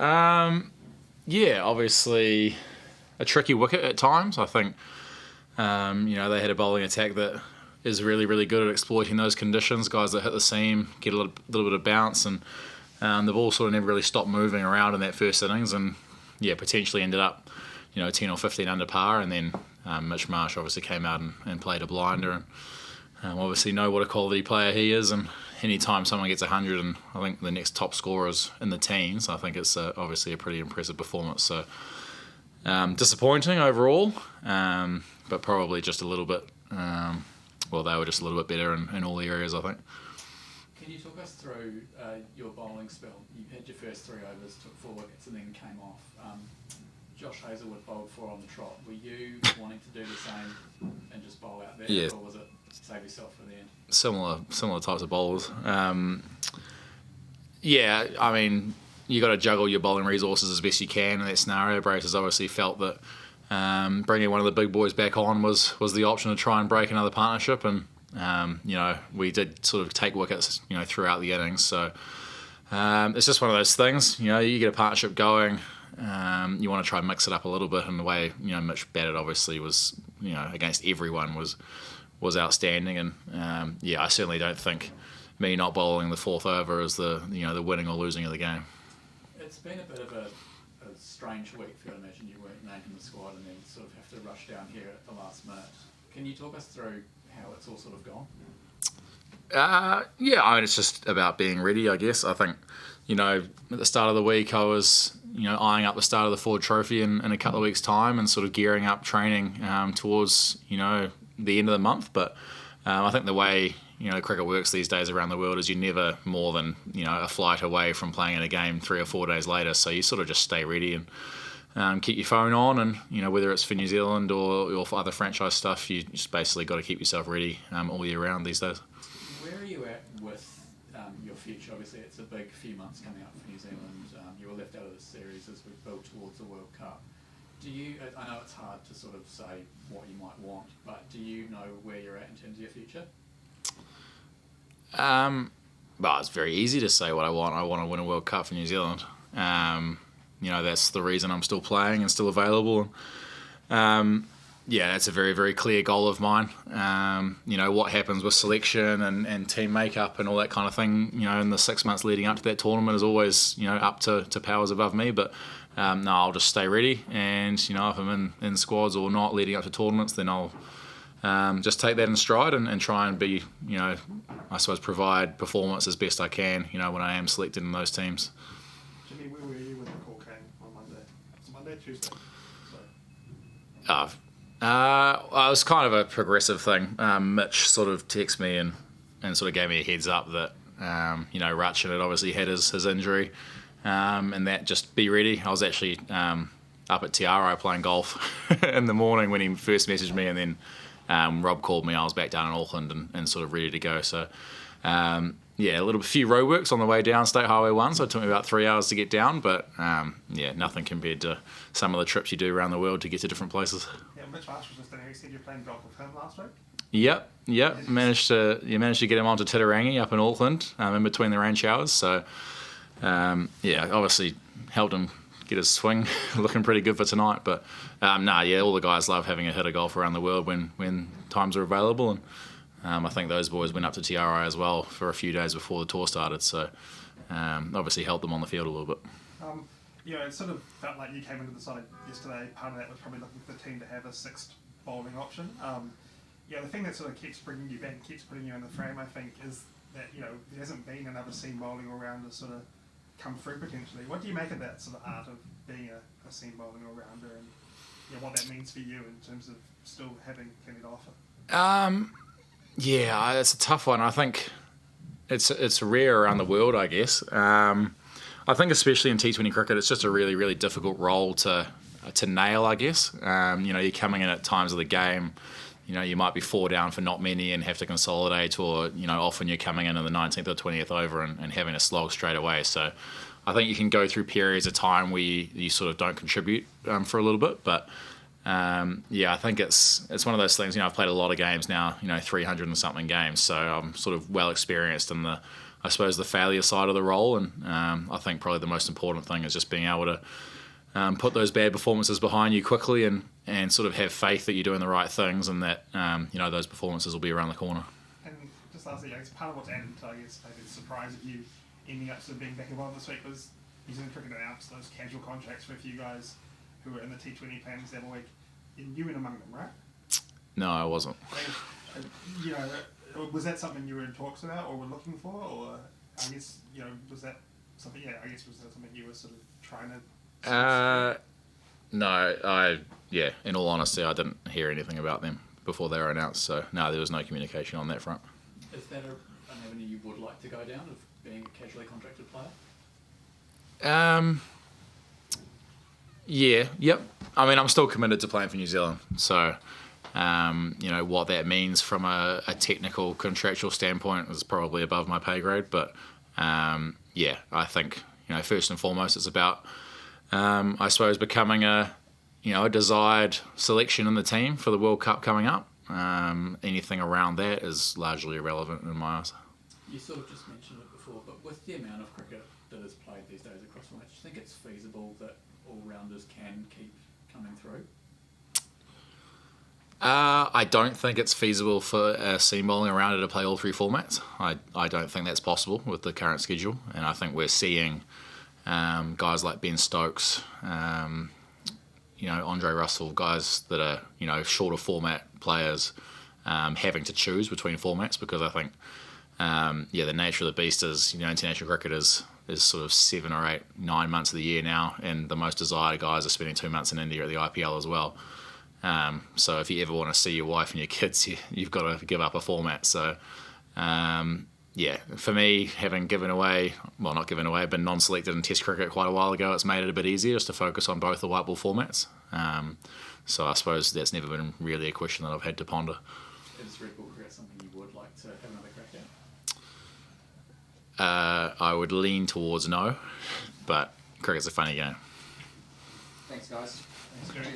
Yeah, obviously a tricky wicket at times. I think, they had a bowling attack that is really, really good at exploiting those conditions. Guys that hit the seam get a little bit of bounce, and the ball sort of never really stopped moving around in that first innings, and potentially ended up, 10 or 15 under par, and then Mitch Marsh obviously came out and played a blinder, and obviously know what a quality player he is, and anytime someone gets 100, and I think the next top scorer is in the teens, I think it's obviously a pretty impressive performance. So disappointing overall, but probably just a little bit. They were just a little bit better in all the areas, I think. Can you talk us through your bowling spell? You had your first 3 overs, took 4 wickets, and then came off. Josh Hazlewood bowled 4 on the trot. Were you wanting to do the same and just bowl out there, or was it save yourself for the end? Similar types of bowlers. I mean, you got to juggle your bowling resources as best you can in that scenario. Brace has obviously felt that bringing one of the big boys back on was the option to try and break another partnership, and we did sort of take wickets throughout the innings. So it's just one of those things. You get a partnership going. You want to try and mix it up a little bit, and the way Mitch batted obviously was against everyone was outstanding, and I certainly don't think me not bowling the 4th over is the winning or losing of the game. It's been a bit of a strange week for you. I imagine you weren't named in the squad and then sort of have to rush down here at the last minute. Can you talk us through how it's all sort of gone? I mean, it's just about being ready, I guess. I think, at the start of the week I was, eyeing up the start of the Ford Trophy in a couple of weeks' time, and sort of gearing up training towards, the end of the month. But I think the way, cricket works these days around the world is you're never more than, a flight away from playing in a game 3 or 4 days later. So you sort of just stay ready and keep your phone on, and whether it's for New Zealand or for other franchise stuff, you just basically got to keep yourself ready all year round these days. Where are you at with your future? Obviously, it's a big few months coming up for New Zealand. You were left out of the series as we build towards the World Cup. I know it's hard to sort of say what you might want, but do you know where you're at in terms of your future? Well, it's very easy to say what I want. I want to win a World Cup for New Zealand. That's the reason I'm still playing and still available. That's a very, very clear goal of mine. What happens with selection and team makeup and all that kind of thing, in the 6 months leading up to that tournament is always, up to powers above me. But I'll just stay ready. And, if I'm in squads or not leading up to tournaments, then I'll just take that in stride and try and be, I suppose, provide performance as best I can, when I am selected in those teams. Jimmy, where were you when the call came on Monday? Was it Monday or Tuesday? It was kind of a progressive thing. Mitch sort of texted me and sort of gave me a heads up that, Rutchin had obviously had his injury, and that just be ready. I was actually up at Tiara playing golf in the morning when he first messaged me, and then Rob called me. I was back down in Auckland and sort of ready to go. So, a few roadworks on the way down State Highway 1, so it took me about 3 hours to get down, but nothing compared to some of the trips you do around the world to get to different places. Yeah, Mitch Marsh was just in here. He said you were playing golf with him last week? Yep. Managed to get him onto Titirangi up in Auckland in between the rain showers. So, obviously helped him get his swing looking pretty good for tonight. But, all the guys love having a hit of golf around the world when times are available. And I think those boys went up to TRI as well for a few days before the tour started. So, obviously helped them on the field a little bit. It sort of felt like you came into the side yesterday. Part of that was probably looking for the team to have a 6th bowling option. The thing that sort of keeps bringing you back, keeps putting you in the frame, I think, is that, there hasn't been another seam bowling all-rounder sort of come through potentially. What do you make of that sort of art of being a seam bowling all-rounder, and what that means for you in terms of still having plenty to offer? It's a tough one. I think it's rare around the world, I guess. I think especially in T20 cricket, it's just a really, really difficult role to nail, I guess. You're coming in at times of the game, you might be 4 down for not many and have to consolidate, or, often you're coming in the 19th or 20th over and having a slog straight away. So I think you can go through periods of time where you sort of don't contribute for a little bit. But, I think it's one of those things, I've played a lot of games now, 300 and something games. So I'm sort of well experienced in the I suppose, the failure side of the role. And I think probably the most important thing is just being able to put those bad performances behind you quickly and sort of have faith that you're doing the right things and that those performances will be around the corner. And just lastly, I guess part of what's added to, maybe the surprise of you ending up sort of being back involved this week was New Zealand Cricket announced those casual contracts for a few guys who were in the T20 plans the other week. And you were among them, right? No, I wasn't. Was that something you were in talks about or were looking for, or I guess was that something? Yeah, I guess was that something you were sort of trying to? No, in all honesty, I didn't hear anything about them before they were announced. So no, there was no communication on that front. Is that an avenue you would like to go down of being a casually contracted player? Yeah, yep. I mean, I'm still committed to playing for New Zealand. So, what that means from a technical contractual standpoint is probably above my pay grade. But, I think, first and foremost, it's about, I suppose, becoming a desired selection in the team for the World Cup coming up. Anything around that is largely irrelevant in my eyes. You sort of just mentioned it before, but with the amount of cricket that is played these days across the match, do you think it's feasible that all-rounders can keep coming through? I don't think it's feasible for a seam bowling rounder to play all three formats. I don't think that's possible with the current schedule, and I think we're seeing guys like Ben Stokes, Andre Russell, guys that are shorter format players having to choose between formats because I think the nature of the beast is international cricket is sort of 7 or 8, 9 months of the year now, and the most desired guys are spending 2 months in India at the IPL as well. So if you ever want to see your wife and your kids, you've got to give up a format. So for me, having been non-selected in Test cricket quite a while ago, it's made it a bit easier just to focus on both the white ball formats. So I suppose that's never been really a question that I've had to ponder. Is Red Bull cricket something you would like to have another crack at? I would lean towards no, but cricket's a funny game. Thanks, guys. Thanks, Jerry.